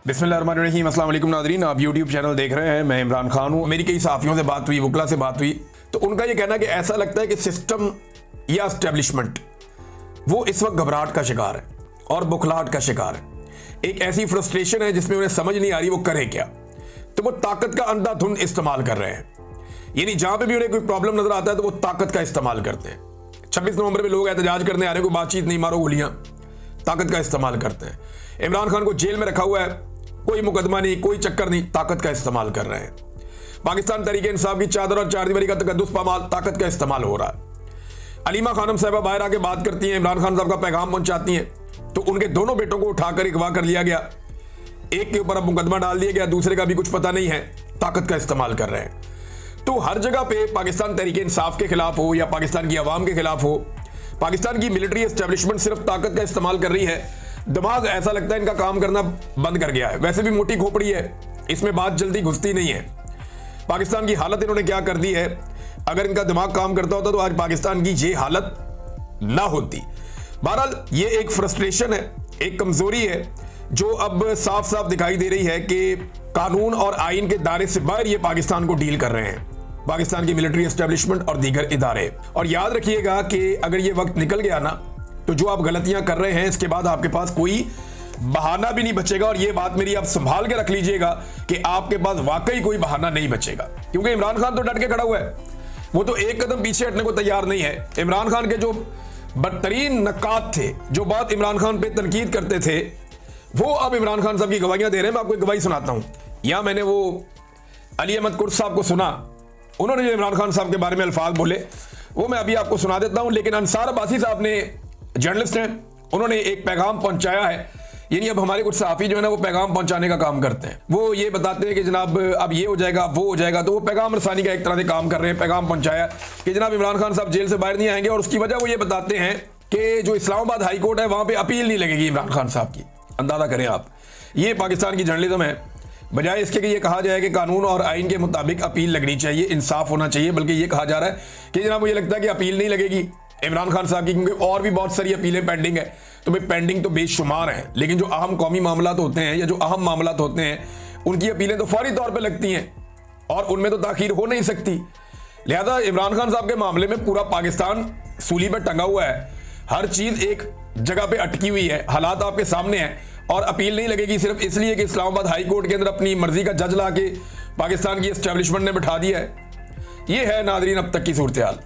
बिस्मिल्लाहिर्रहमानिर्रहीम। अस्सलाम वालेकुम नाज़रीन, आप यूट्यूब चैनल देख रहे हैं। मैं इमरान खान हूँ। मेरी कई साथियों से बात हुई, वकला से बात हुई, तो उनका ये कहना है कि ऐसा लगता है कि सिस्टम या एस्टेब्लिशमेंट वो इस वक्त घबराहट का शिकार है और बुखलाहट का शिकार है। एक ऐसी फ्रस्ट्रेशन है जिसमें उन्हें समझ नहीं आ रही वो करें क्या, तो वो ताकत का अंधाधुंध इस्तेमाल कर रहे हैं। यानी जहां पे भी उन्हें कोई प्रॉब्लम नजर आता है तो वो ताकत का इस्तेमाल करते हैं। 26 नवंबर पे लोग एहतजाज करने आ रहे हैं, कोई बातचीत नहीं, मारो गोलियां, ताकत का इस्तेमाल करते हैं। इमरान खान को जेल में रखा हुआ है, कोई मुकदमा नहीं, कोई चक्कर नहीं, ताकत का इस्तेमाल कर रहे हैं। पाकिस्तान तहरीक इंसाफ की चादर और चारदीवारी का तकद्दुस पामाल, ताकत का इस्तेमाल हो रहा है। अलीमा खानम साहबा बाहर आके बात करती हैं, इमरान खान साहब का पैगाम पहुंचाती हैं, तो उनके दोनों बेटों को उठाकर अगवा कर लिया गया। एक के ऊपर अब मुकदमा डाल दिया गया, दूसरे का भी कुछ पता नहीं है, ताकत का इस्तेमाल कर रहे हैं। तो हर जगह पे पाकिस्तान तहरीक इंसाफ के खिलाफ हो या पाकिस्तान की आवाम के खिलाफ हो, पाकिस्तान की मिलिट्री एस्टेब्लिशमेंट सिर्फ ताकत का इस्तेमाल कर रही है। दिमाग ऐसा लगता है इनका काम करना बंद कर गया है। वैसे भी मोटी खोपड़ी है, इसमें बात जल्दी घुसती नहीं है। पाकिस्तान की हालत इन्होंने क्या कर दी है, अगर इनका दिमाग काम करता होता तो आज पाकिस्तान की ये हालत ना होती। बहरहाल ये एक फ्रस्ट्रेशन है, एक कमजोरी है जो अब साफ साफ दिखाई दे रही है कि कानून और आइन के दायरे से बाहर ये पाकिस्तान को डील कर रहे हैं, पाकिस्तान की मिलिट्री एस्टेब्लिशमेंट और दीगर इदारे। और याद रखिएगा कि अगर ये वक्त निकल गया ना, तो जो आप गलतियां कर रहे हैं इसके बाद आपके पास कोई बहाना भी नहीं बचेगा। और ये बात मेरी आप संभाल के रख लीजिएगा कि आपके पास वाकई कोई बहाना नहीं बचेगा, क्योंकि इमरान खान तो डट के खड़ा हुआ है, वो तो एक कदम पीछे हटने को तैयार नहीं है। इमरान खान के जो बदतरीन नकात थे, जो बात इमरान खान पे तनकीद करते थे, वो अब इमरान खान साहब की गवाहियां दे रहे हैं। मैं आपको एक गवाही सुनाता हूं। यहां मैंने वो अली अहमद कुर्द साहब को सुना, उन्होंने जो इमरान खान साहब के बारे में अल्फाज बोले वो मैं अभी आपको सुना देता हूं। लेकिन अंसार अब्बासी साहब ने, जर्नलिस्ट हैं, उन्होंने एक पैगाम पहुंचाया है। यानी अब हमारे कुछ सहाफी जो है ना वो पैगाम पहुंचाने का काम करते हैं। वो ये बताते हैं कि जनाब अब ये हो जाएगा, वो हो जाएगा, तो वो पैगाम रसानी का एक तरह से काम कर रहे हैं। पैगाम पहुंचाया कि जनाब इमरान खान साहब जेल से बाहर नहीं आएंगे, और उसकी वजह वो ये बताते हैं कि जो इस्लामाबाद हाई कोर्ट है वहां पर अपील नहीं लगेगी इमरान खान साहब की। अंदाजा करें आप, ये पाकिस्तान की जर्नलिज्म है। बजाय इसके कि ये कहा जाए कि कानून और आइन के मुताबिक अपील लगनी चाहिए, इंसाफ होना चाहिए, बल्कि ये कहा जा रहा है कि जनाब मुझे लगता है कि अपील नहीं लगेगी इमरान खान साहब की, क्योंकि और भी बहुत सारी अपीलें पेंडिंग है। तो भाई पेंडिंग तो बेशुमार हैं, लेकिन जो अहम कौमी मामला होते हैं या जो अहम मामला होते हैं उनकी अपीलें तो फौरी तौर पे लगती हैं और उनमें तो ताखीर हो नहीं सकती। लिहाजा इमरान खान साहब के मामले में पूरा पाकिस्तान सूली पर टंगा हुआ है, हर चीज एक जगह पे अटकी हुई है, हालात आपके सामने हैं, और अपील नहीं लगेगी सिर्फ इसलिए कि इस्लामाबाद हाई कोर्ट के अंदर अपनी मर्जी का जज ला के पाकिस्तान की एस्टेब्लिशमेंट ने बिठा दिया है। ये है नाजरीन अब तक की सूरत हाल।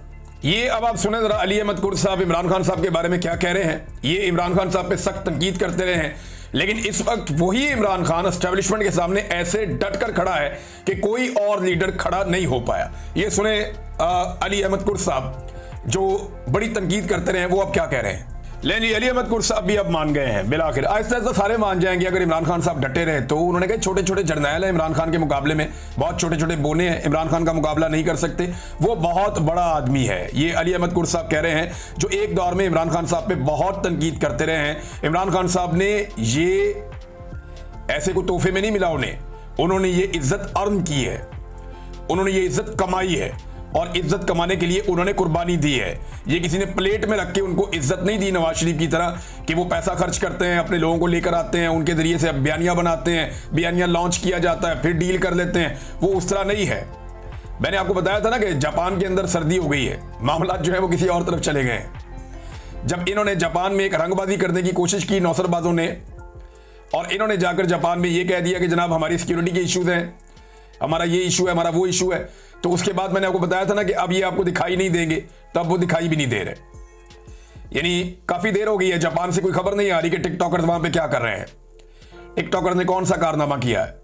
ये अब आप सुने जरा अली अहमद कुर्द साहब इमरान खान साहब के बारे में क्या कह रहे हैं। ये इमरान खान साहब पे सख्त तनकीद करते रहे हैं, लेकिन इस वक्त वही इमरान खान एस्टेब्लिशमेंट के सामने ऐसे डट कर खड़ा है कि कोई और लीडर खड़ा नहीं हो पाया। ये सुने अली अहमद कुर्द साहब जो बड़ी तनकीद करते रहे हैं, वो अब क्या कह रहे हैं। ले जी, अली अहमद कुर्द साहब भी अब मान गए हैं बिलाखिर। आहिस्ता आहिस्ता सारे मान जाएंगे अगर इमरान खान साहब डटे रहे तो। उन्होंने कहा छोटे छोटे जर्नैल है इमरान खान के मुकाबले में, बहुत छोटे छोटे बोने हैं, इमरान खान का मुकाबला नहीं कर सकते, वो बहुत बड़ा आदमी है। ये अली अहमद कुर्द साहब कह रहे हैं जो एक दौर में इमरान खान साहब पे बहुत तनकीद करते रहे हैं। इमरान खान साहब ने ये ऐसे को तोहफे में नहीं मिला उन्होंने ये इज्जत अर्न की है, उन्होंने ये इज्जत कमाई है, और इज्जत कमाने के लिए उन्होंने कुर्बानी दी है। ये किसी ने प्लेट में रख के उनको इज्जत नहीं दी नवाज शरीफ की तरह कि वो पैसा खर्च करते हैं, अपने लोगों को लेकर आते हैं, उनके जरिए से बयानियां बनाते हैं, बयानियां लॉन्च किया जाता है, फिर डील कर लेते हैं। वो उस तरह नहीं है। मैंने आपको बताया था ना कि जापान के अंदर सर्दी हो गई है, मामला जो है वो किसी और तरफ चले गए हैं। जब इन्होंने जापान में एक रंगबाजी करने की कोशिश की नौसरबाजों ने, और इन्होंने जाकर जापान में ये कह दिया कि जनाब हमारी सिक्योरिटी के इश्यूज हैं, हमारा ये इशू है, हमारा वो इशू है, तो उसके बाद मैंने आपको बताया था ना कि अब ये आपको दिखाई नहीं देंगे, तब वो दिखाई भी नहीं दे रहे। यानी काफी देर हो गई है, जापान से कोई खबर नहीं आ रही कि टिकटॉकर्स वहां पे क्या कर रहे हैं, टिकटॉकर्स ने कौन सा कारनामा किया है।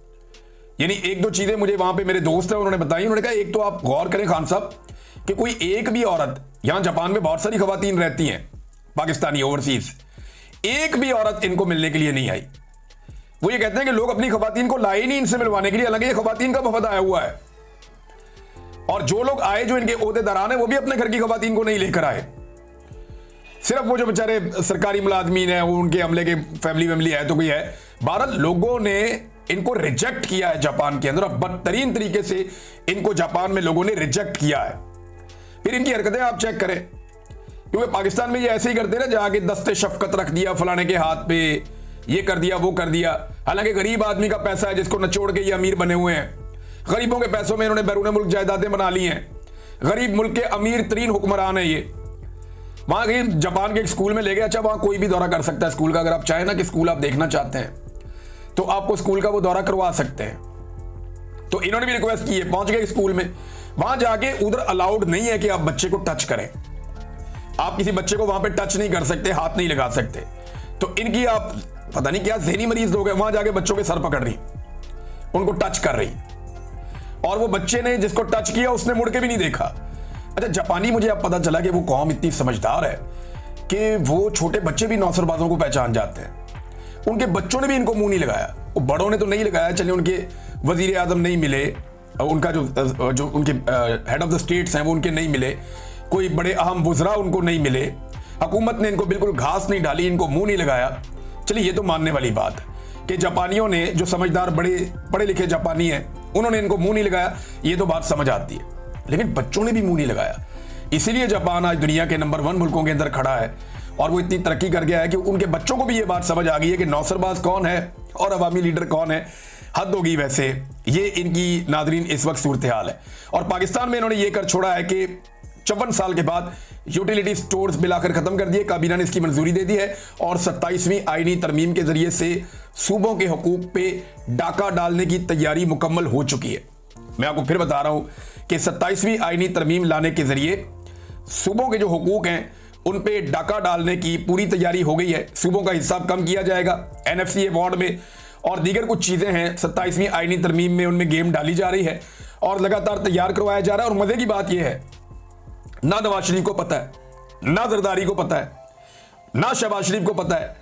यानी एक दो चीजें मुझे वहां पे मेरे दोस्त हैं उन्होंने बताई। उन्होंने कहा एक तो आप गौर करें खान साहब कि कोई एक भी औरत, यहां जापान में बहुत सारी खवातीन रहती हैं पाकिस्तानी ओवरसीज, एक भी औरत इनको मिलने के लिए नहीं आई। वो ये कहते हैं कि लोग अपनी खवातीन को लाए नहीं इनसे मिलवाने के लिए, हालांकि ये खवातीन का वफद आया हुआ है, और जो लोग आए जो इनके ओहदेदारान है वो भी अपने घर की खवातीन को नहीं लेकर आए, सिर्फ वो जो बेचारे सरकारी मुलाजमीन है, उनके अमले के फैमिली है तो कोई है। 12 लोगों ने इनको रिजेक्ट किया है जापान के अंदर, और बदतरीन तरीके से इनको जापान में लोगों ने रिजेक्ट किया है। फिर इनकी हरकतें आप चेक करें, क्योंकि पाकिस्तान में ये ऐसे ही करते ना, जाके दस्ते शफकत रख दिया फलाने के हाथ पे, ये कर दिया वो कर दिया। हालांकि गरीब आदमी का पैसा है जिसको नचोड़ के ये अमीर बने हुए हैं। गरीबों के पैसों में इन्होंने बैरून मुल्क जायदादें बना ली हैं। गरीब मुल्क के अमीर तरीन हुक्मरान है ये। वहां गए जापान के एक स्कूल में ले गए। अच्छा, वहां कोई भी दौरा कर सकता है स्कूल का। अगर आप चाहें ना कि स्कूल आप देखना चाहते हैं तो आपको स्कूल का वो दौरा करवा सकते हैं। तो इन्होंने भी रिक्वेस्ट की है, पहुंच गए स्कूल में। वहां जाके उधर अलाउड नहीं है कि आप बच्चे को टच करें। आप किसी बच्चे को वहां पे टच नहीं कर सकते, हाथ नहीं लगा सकते। तो इनकी आप पता नहीं क्या ज़हनी मरीज लोग हैं, वहां जाके बच्चों के सर पकड़ रही, उनको टच कर रही, और वो बच्चे ने जिसको टच किया उसने मुड़ के भी नहीं देखा। अच्छा, जापानी मुझे अब पता चला कि वो कौम इतनी समझदार है कि वो छोटे बच्चे भी नौसरबाजों को पहचान जाते हैं। उनके बच्चों ने भी इनको मुंह नहीं लगाया, वो बड़ों ने तो नहीं लगाया, चलिए उनके वजीर आजम नहीं मिले, उनका जो उनके हेड ऑफ द स्टेट्स हैं वो उनके नहीं मिले, कोई बड़े अहम वुज़रा उनको नहीं मिले, हुकूमत ने इनको बिल्कुल घास नहीं डाली, इनको मुंह नहीं लगाया। चलिए ये तो मानने वाली बात है कि जापानियों ने, जो समझदार बड़े पढ़े लिखे जापानी हैं, उन्होंने इनको मुंह नहीं लगाया, ये तो बात समझ आती है। लेकिन बच्चों ने भी मुंह नहीं लगाया। इसीलिए जापान आज दुनिया के नंबर 1 मुल्कों के अंदर खड़ा है और वो इतनी तरक्की कर गया है कि उनके बच्चों को भी ये बात समझ आ गई है कि नौसरबाज कौन है और अवामी लीडर कौन है। हद होगी वैसे। ये इनकी नादरीन इस वक्त सूरत हाल है। और पाकिस्तान में इन्होंने ये कर छोड़ा है कि 54 साल के बाद यूटिलिटी स्टोर्स बिल आकर खत्म कर दिए, काबीना ने इसकी मंजूरी दे दी है और 27वीं आईनी तरमीम के जरिए से सूबों के हुकूक पे डाका डालने की तैयारी मुकम्मल हो चुकी है। मैं आपको फिर बता रहा हूं कि 27वीं आईनी तरमीम लाने के जरिए सूबों के जो हुकूक हैं उन पे डाका डालने की पूरी तैयारी हो गई है। सूबों का हिस्सा कम किया जाएगा NFC अवार्ड में, और दीगर कुछ चीजें हैं 27वीं आईनी तरमीम में, उनमें गेम डाली जा रही है और लगातार तैयार करवाया जा रहा है। और मजे की बात यह है, ना नवाज शरीफ को पता है, ना जरदारी को पता है, ना शहबाज शरीफ को पता है,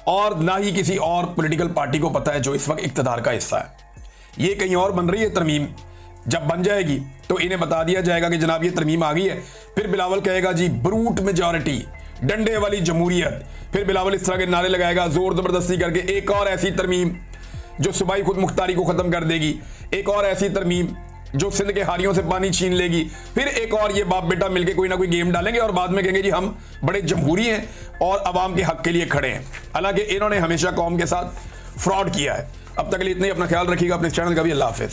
और ना ही किसी और पॉलिटिकल पार्टी को पता है जो इस वक्त इक्तदार का हिस्सा है। ये कहीं और बन रही है तरमीम। जब बन जाएगी तो इन्हें बता दिया जाएगा कि जनाब ये तरमीम आ गई है। फिर बिलावल कहेगा जी ब्रूट मेजॉरिटी, डंडे वाली जमहूरियत। फिर बिलावल इस तरह के नारे लगाएगा जोर जबरदस्ती करके, एक और ऐसी तरमीम जो सूबाई खुद मुख्तारी को खत्म कर देगी, एक और ऐसी तरमीम जो सिंध के हारियों से पानी छीन लेगी। फिर एक और ये बाप बेटा मिलके कोई ना कोई गेम डालेंगे और बाद में कहेंगे जी हम बड़े जमहूरी हैं और अवाम के हक के लिए खड़े हैं। हालांकि इन्होंने हमेशा कौम के साथ फ्रॉड किया है। अब तक के लिए इतना ही। अपना ख्याल रखिएगा, अपने चैनल का भी। अल्लाह हाफिज।